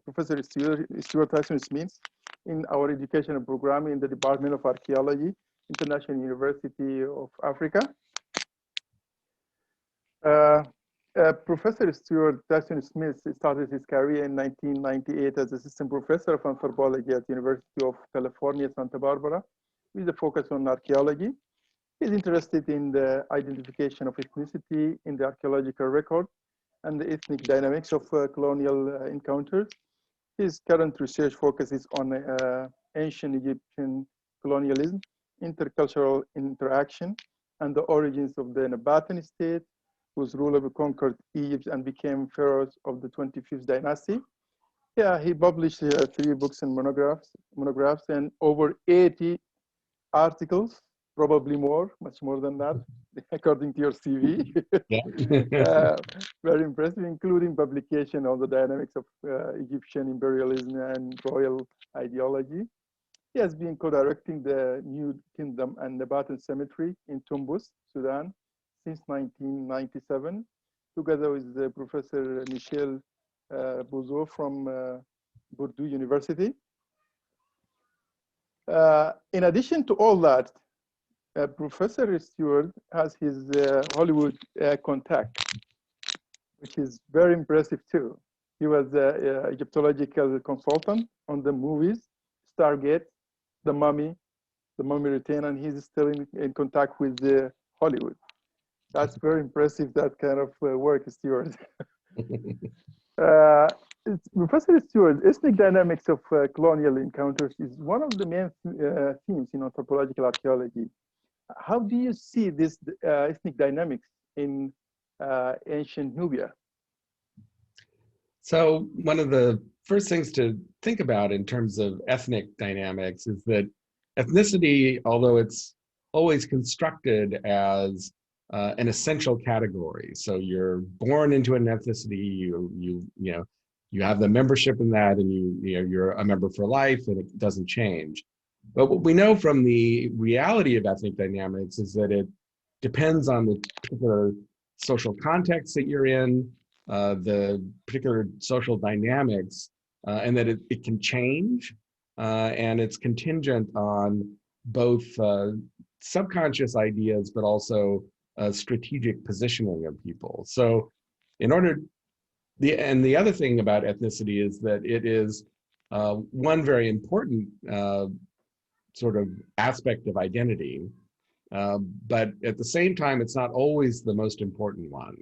Professor Stuart Smith in our educational program in the Department of Archaeology, International University of Africa. Professor Stuart Smith started his career in 1998 as assistant professor of anthropology at the University of California, Santa Barbara, with a focus on archaeology. He's interested in the identification of ethnicity in the archaeological record and the ethnic dynamics of colonial encounters. His current research focuses on ancient Egyptian colonialism, intercultural interaction, and the origins of the Nabatean state, whose ruler conquered Egypt and became pharaohs of the 25th dynasty. Yeah, he published 3 books and monographs and over 80 articles, probably more, much more than that, according to your CV. Very impressive, including publication on the dynamics of Egyptian imperialism and royal ideology. He has been co-directing the New Kingdom and Nabatean Cemetery in Tumbus, Sudan, since 1997, together with Professor Michel Bouzou from Bordeaux University. In addition to all that, Professor Stuart has his Hollywood contact, which is very impressive too. He was an Egyptological consultant on the movies, Stargate, The Mummy Return, and he's still in contact with Hollywood. That's very impressive, that kind of work, Stuart. Professor Stuart, ethnic dynamics of colonial encounters is one of the main themes in anthropological archaeology. How do you see this ethnic dynamics in ancient Nubia? So one of the first things to think about in terms of ethnic dynamics is that ethnicity, although it's always constructed as an essential category. So you're born into an ethnicity, you have the membership in that, and you're a member for life, and it doesn't change. But what we know from the reality of ethnic dynamics is that it depends on the particular social context that you're in, the particular social dynamics, and that it can change, and it's contingent on both subconscious ideas, but also strategic positioning of people. So the other thing about ethnicity is that it is one very important sort of aspect of identity, but at the same time, it's not always the most important one.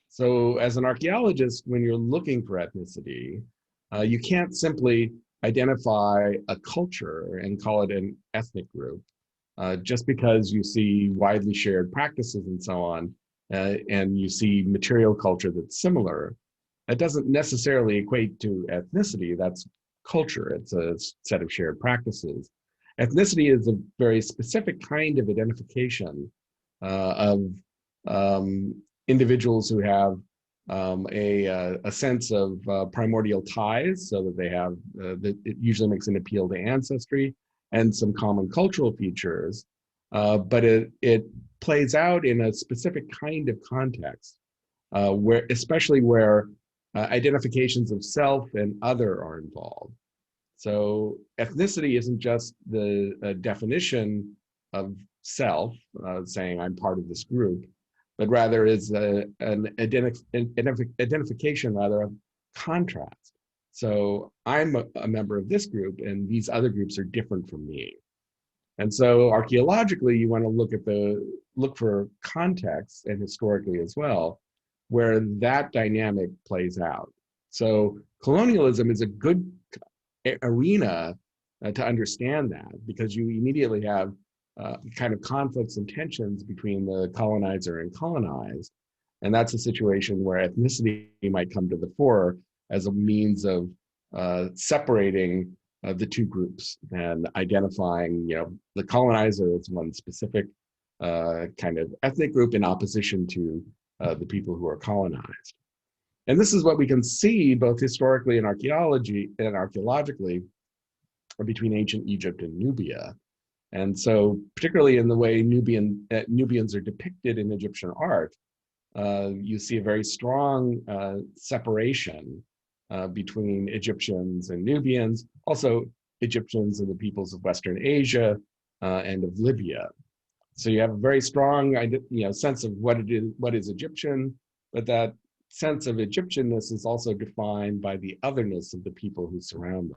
So as an archaeologist, when you're looking for ethnicity, you can't simply identify a culture and call it an ethnic group. Just because you see widely shared practices and so on, and you see material culture that's similar, that doesn't necessarily equate to ethnicity. That's culture. It's a set of shared practices. Ethnicity is a very specific kind of identification of individuals who have a sense of primordial ties, so that they have, it usually makes an appeal to ancestry and some common cultural features, but it plays out in a specific kind of context, especially where identifications of self and other are involved. So ethnicity isn't just the definition of self, saying I'm part of this group, but rather is an identification rather of contrast. So I'm a member of this group, and these other groups are different from me. And so archaeologically, you want to look for context, and historically as well, where that dynamic plays out. So colonialism is a good arena to understand that, because you immediately have kind of conflicts and tensions between the colonizer and colonized. And that's a situation where ethnicity might come to the fore as a means of separating the two groups and identifying, the colonizer as one specific kind of ethnic group in opposition to the people who are colonized. And this is what we can see both historically and archaeologically between ancient Egypt and Nubia. And so particularly in the way Nubians are depicted in Egyptian art, you see a very strong separation between Egyptians and Nubians, also Egyptians and the peoples of Western Asia and of Libya. So you have a very strong sense of what is Egyptian, but that sense of Egyptianness is also defined by the otherness of the people who surround them.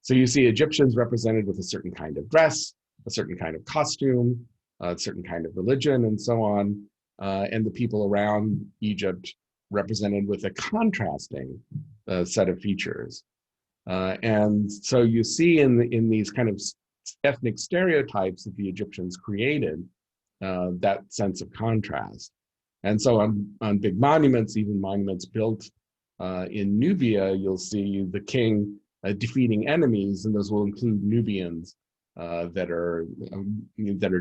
So you see Egyptians represented with a certain kind of dress, a certain kind of costume, a certain kind of religion, and so on, and the people around Egypt represented with a contrasting set of features. And so you see in these kind of ethnic stereotypes that the Egyptians created, that sense of contrast. And so on big monuments, even monuments built in Nubia, you'll see the king defeating enemies, and those will include Nubians that are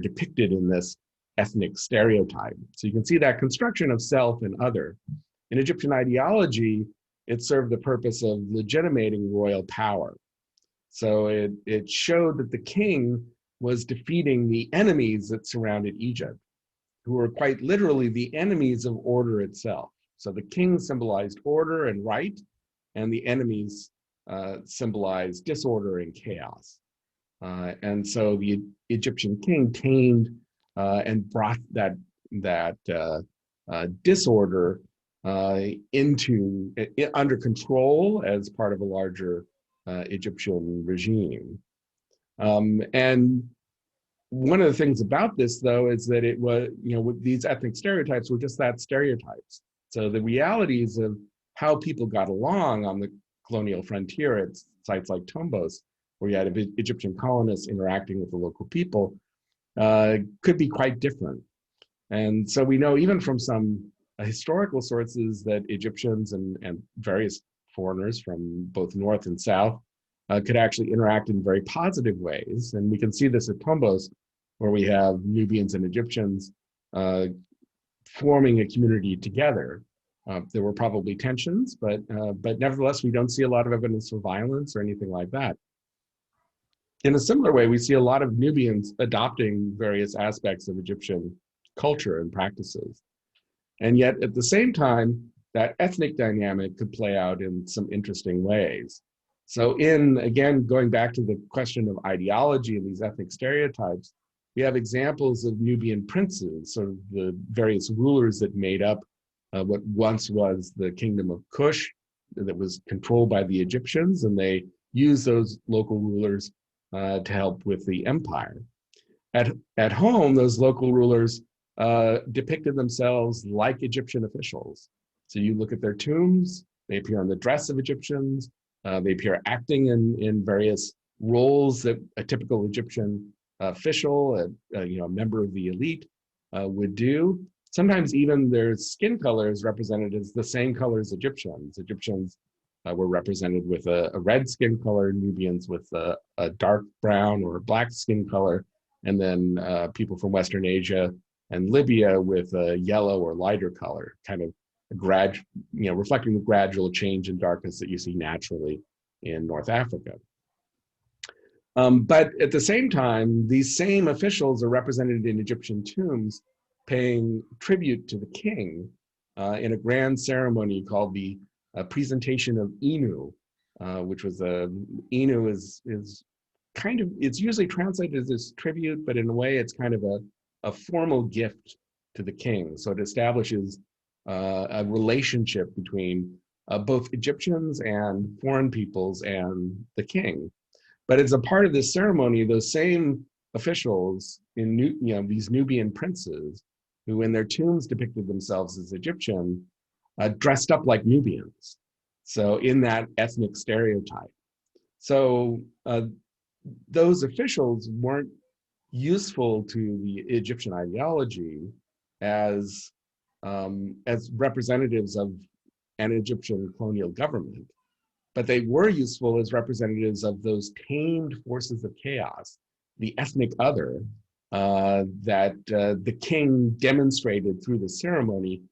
depicted in this ethnic stereotype. So you can see that construction of self and other. In Egyptian ideology, it served the purpose of legitimating royal power. So it showed that the king was defeating the enemies that surrounded Egypt, who were quite literally the enemies of order itself. So the king symbolized order and right, and the enemies symbolized disorder and chaos. And so the Egyptian king tamed and brought that disorder under control as part of a larger Egyptian regime. And one of the things about this, though, is that it was, these ethnic stereotypes were just that, stereotypes. So the realities of how people got along on the colonial frontier at sites like Tombos, where you had Egyptian colonists interacting with the local people, could be quite different. And so we know even from some historical sources that Egyptians and various foreigners from both North and South could actually interact in very positive ways. And we can see this at Tombos, where we have Nubians and Egyptians forming a community together. There were probably tensions, but nevertheless, we don't see a lot of evidence for violence or anything like that. In a similar way, we see a lot of Nubians adopting various aspects of Egyptian culture and practices. And yet, at the same time, that ethnic dynamic could play out in some interesting ways. So again, going back to the question of ideology and these ethnic stereotypes, we have examples of Nubian princes, sort of the various rulers that made up what once was the kingdom of Kush that was controlled by the Egyptians, and they used those local rulers to help with the empire. At home, those local rulers depicted themselves like Egyptian officials. So you look at their tombs, they appear in the dress of Egyptians, they appear acting in various roles that a typical Egyptian official, a member of the elite would do. Sometimes even their skin color is represented as the same color as Egyptians. Egyptians were represented with a red skin color, Nubians with a dark brown or black skin color, and then people from Western Asia and Libya with a yellow or lighter color, kind of reflecting the gradual change in darkness that you see naturally in North Africa. But at the same time, these same officials are represented in Egyptian tombs paying tribute to the king in a grand ceremony called the presentation of Inu, which was Inu is kind of, it's usually translated as this tribute, but in a way it's kind of a formal gift to the king. So it establishes a relationship between both Egyptians and foreign peoples and the king. But as a part of this ceremony, those same officials these Nubian princes, who in their tombs depicted themselves as Egyptian, dressed up like Nubians. So in that ethnic stereotype. So those officials weren't useful to the Egyptian ideology as representatives of an Egyptian colonial government, but they were useful as representatives of those tamed forces of chaos, the ethnic other, that the king demonstrated through the ceremony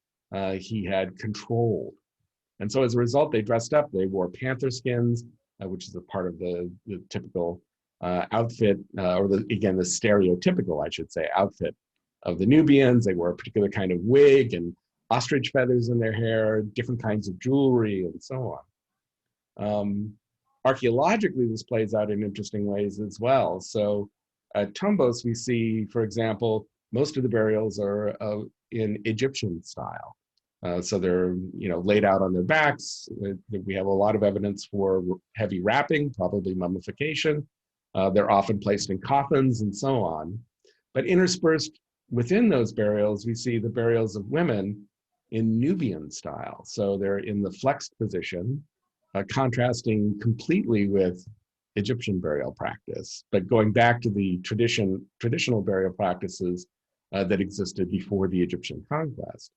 he had controlled. And so as a result, they dressed up, they wore panther skins, which is a part of the typical outfit, or the stereotypical, I should say, outfit of the Nubians. They wore a particular kind of wig and ostrich feathers in their hair, different kinds of jewelry, and so on. Archaeologically, this plays out in interesting ways as well. So at Tombos, we see, for example, most of the burials are in Egyptian style. So they're, laid out on their backs. We have a lot of evidence for heavy wrapping, probably mummification. They're often placed in coffins and so on. But interspersed within those burials, we see the burials of women in Nubian style. So they're in the flexed position, contrasting completely with Egyptian burial practice, but going back to the traditional burial practices that existed before the Egyptian conquest.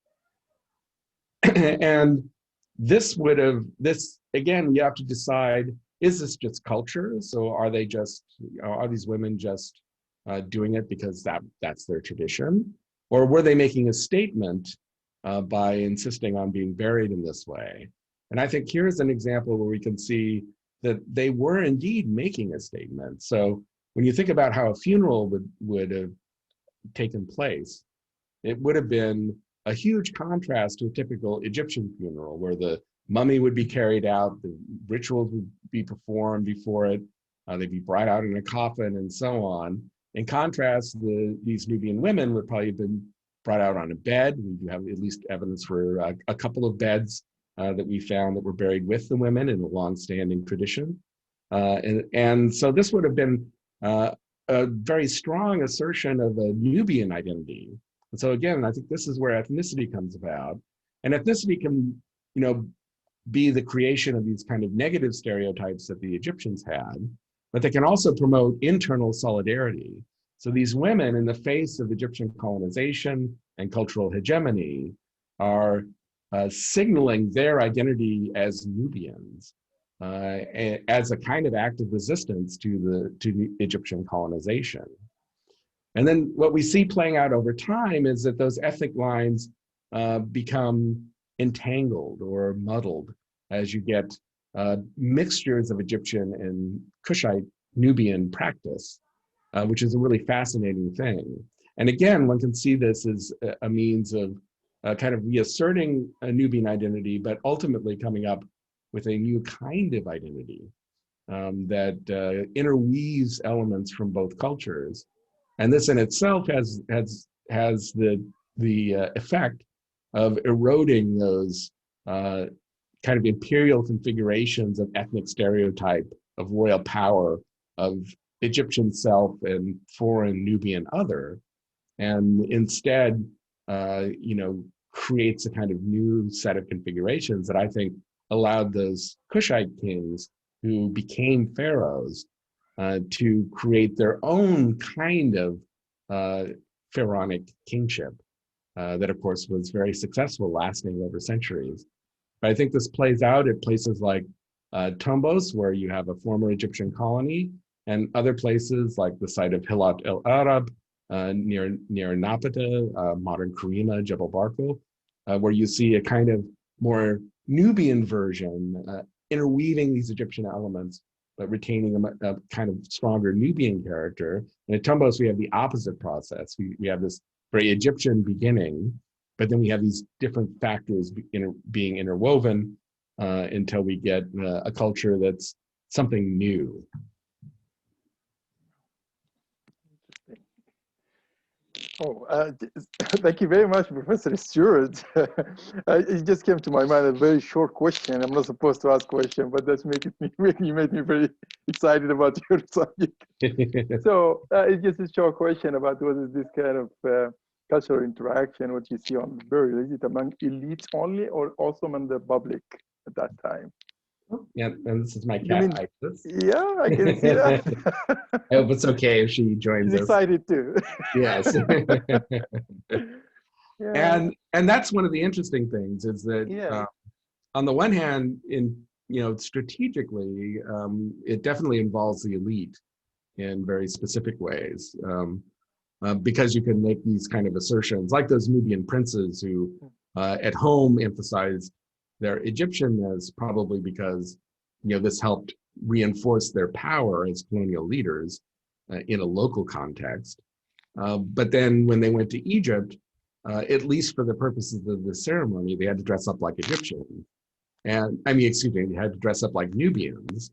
And this again, you have to decide, is this just culture? So are these women just doing it because that's their tradition? Or were they making a statement by insisting on being buried in this way? And I think here's an example where we can see that they were indeed making a statement. So when you think about how a funeral would have taken place, it would have been a huge contrast to a typical Egyptian funeral where the mummy would be carried out, the rituals would be performed before it, they'd be brought out in a coffin and so on. In contrast, these Nubian women would probably have been brought out on a bed. We do have at least evidence for a couple of beds that we found that were buried with the women in a long-standing tradition. And so this would have been a very strong assertion of a Nubian identity. And so again, I think this is where ethnicity comes about. And ethnicity can, be the creation of these kind of negative stereotypes that the Egyptians had, but they can also promote internal solidarity. So these women, in the face of Egyptian colonization and cultural hegemony, are signaling their identity as Nubians as a kind of act of resistance to the Egyptian colonization. And then what we see playing out over time is that those ethnic lines become entangled or muddled as you get mixtures of Egyptian and Kushite Nubian practice, which is a really fascinating thing. And again, one can see this as a means of kind of reasserting a Nubian identity, but ultimately coming up with a new kind of identity that interweaves elements from both cultures. And this in itself has the effect of eroding those kind of imperial configurations of ethnic stereotype, of royal power, of Egyptian self and foreign Nubian other, and instead, creates a kind of new set of configurations that I think allowed those Kushite kings who became pharaohs to create their own kind of pharaonic kingship that, of course, was very successful, lasting over centuries. But I think this plays out at places like Tombos, where you have a former Egyptian colony, and other places like the site of Hilat el Arab near Napata, modern Karima, Jebel Barkal, where you see a kind of more Nubian version, interweaving these Egyptian elements, but retaining a kind of stronger Nubian character. And at Tombos, we have the opposite process. We have this very Egyptian beginning, but then we have these different factors being interwoven until we get a culture that's something new. Thank you very much, Professor Stewart. It just came to my mind a very short question. I'm not supposed to ask question, but you made me very excited about your subject. So it's just a short question about what is this kind of cultural interaction, what you see on the burial. Is it among elites only or also among the public at that time? Yeah, and this is my cat, Isis. Yeah, I can see that. I hope it's okay if she joins us. She's excited too. Yes. Yeah. And that's one of the interesting things is that on the one hand, strategically, it definitely involves the elite in very specific ways, because you can make these kind of assertions, like those Nubian princes who at home emphasized their Egyptianness, probably because this helped reinforce their power as colonial leaders in a local context. But then when they went to Egypt, at least for the purposes of the ceremony, they had to dress up like Egyptians. and I mean, excuse me, they had to dress up like Nubians.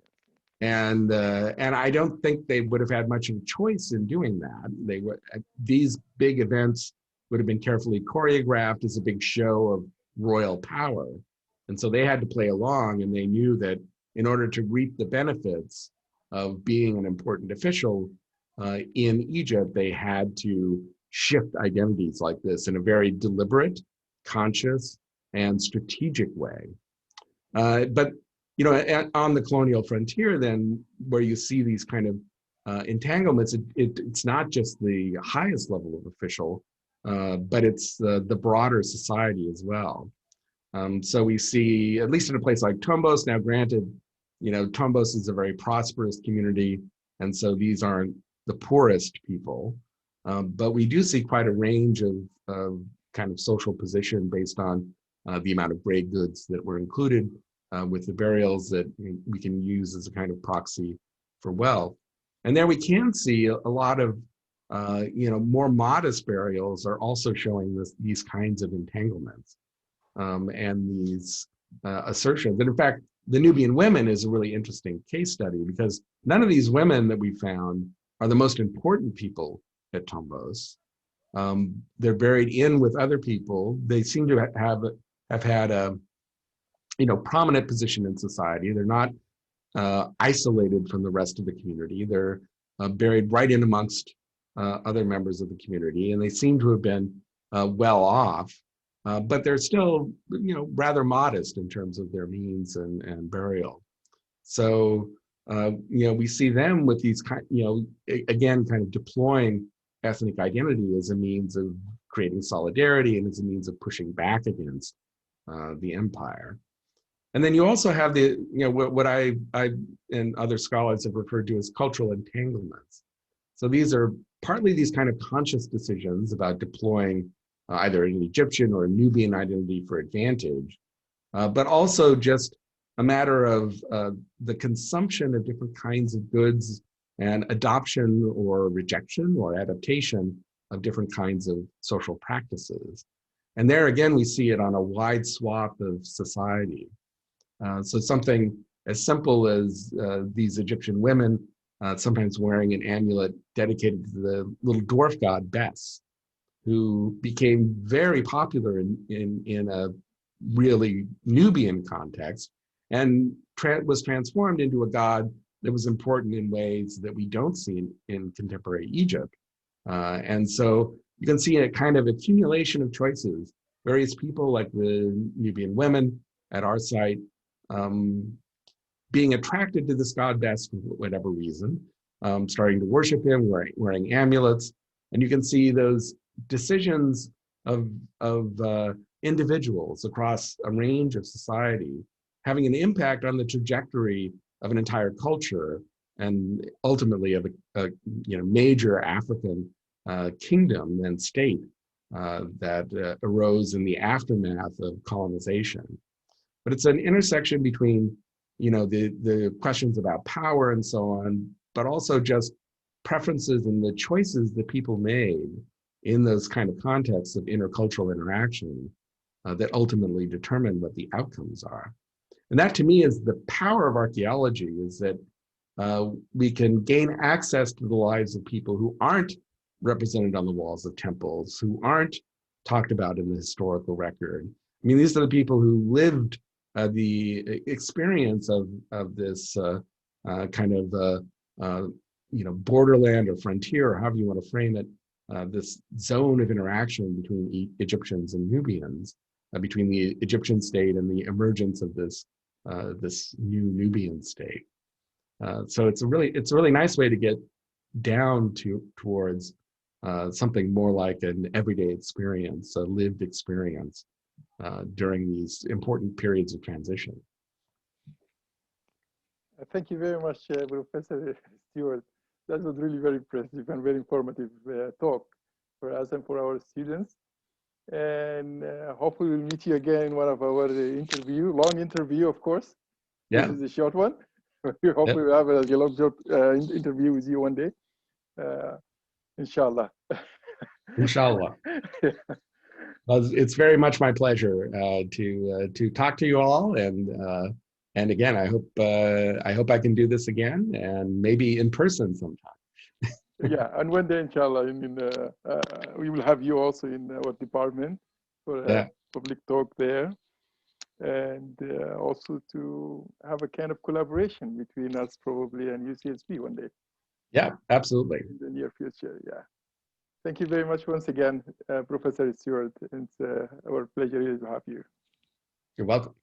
And I don't think they would have had much of a choice in doing that. They were these big events would have been carefully choreographed as a big show of royal power, and so they had to play along. And they knew that in order to reap the benefits of being an important official in Egypt, they had to shift identities like this in a very deliberate, conscious, and strategic way. But you know, on the colonial frontier, then where you see these kind of entanglements, it's not just the highest level of official, but it's the broader society as well. So we see, at least in a place like Tombos, now granted, you know, Tombos is a very prosperous community, and so these aren't the poorest people, but we do see quite a range of kind of social position based on the amount of grade goods that were included with the burials that we can use as a kind of proxy for wealth. And there we can see a lot of, you know, more modest burials are also showing these kinds of entanglements and these assertions. And in fact, the Nubian women is a really interesting case study because none of these women that we found are the most important people at Tombos. They're buried in with other people. They seem to have had a, you know, prominent position in society. They're not isolated from the rest of the community. They're buried right in amongst other members of the community, and they seem to have been well off, but they're still, you know, rather modest in terms of their means and burial. So, you know, we see them with these you know, again, kind of deploying ethnic identity as a means of creating solidarity and as a means of pushing back against the empire. And then you also have the, you know, what I and other scholars have referred to as cultural entanglements. So these are partly these kind of conscious decisions about deploying either an Egyptian or a Nubian identity for advantage, but also just a matter of the consumption of different kinds of goods and adoption or rejection or adaptation of different kinds of social practices. And there again, we see it on a wide swath of society. So something as simple as these Egyptian women sometimes wearing an amulet dedicated to the little dwarf god Bes, who became very popular in a really Nubian context and was transformed into a god that was important in ways that we don't see in contemporary Egypt. And so you can see a kind of accumulation of choices. Various people like the Nubian women at our site being attracted to this god Bes for whatever reason, starting to worship him, wearing amulets. And you can see those decisions of individuals across a range of society having an impact on the trajectory of an entire culture and ultimately of a you know, major African kingdom and state that arose in the aftermath of colonization. But it's an intersection between, you know, the questions about power and so on, but also just preferences and the choices that people made in those kind of contexts of intercultural interaction that ultimately determine what the outcomes are. And that to me is the power of archaeology, is that we can gain access to the lives of people who aren't represented on the walls of temples, who aren't talked about in the historical record. I mean, these are the people who lived the experience of this kind of you know, borderland or frontier, or however you want to frame it, this zone of interaction between Egyptians and Nubians, between the Egyptian state and the emergence of this this new Nubian state. So it's a really nice way to get down towards something more like an everyday experience, a lived experience during these important periods of transition. Thank you very much, Professor Stuart. That was really very impressive and very informative talk for us and for our students. And hopefully we'll meet you again in one of our long interview, of course. Yeah. This is a short one. Hopefully we'll have a long interview with you one day. Inshallah. Inshallah. Yeah. Well, it's very much my pleasure to talk to you all, and again, I hope I can do this again, and maybe in person sometime. Yeah, and one day, inshallah, we will have you also in our department for a Yeah, public talk there, and also to have a kind of collaboration between us probably and UCSB one day yeah, absolutely. in the near future. Yeah. Thank you very much once again, Professor Stewart. It's our pleasure to have you. You're welcome.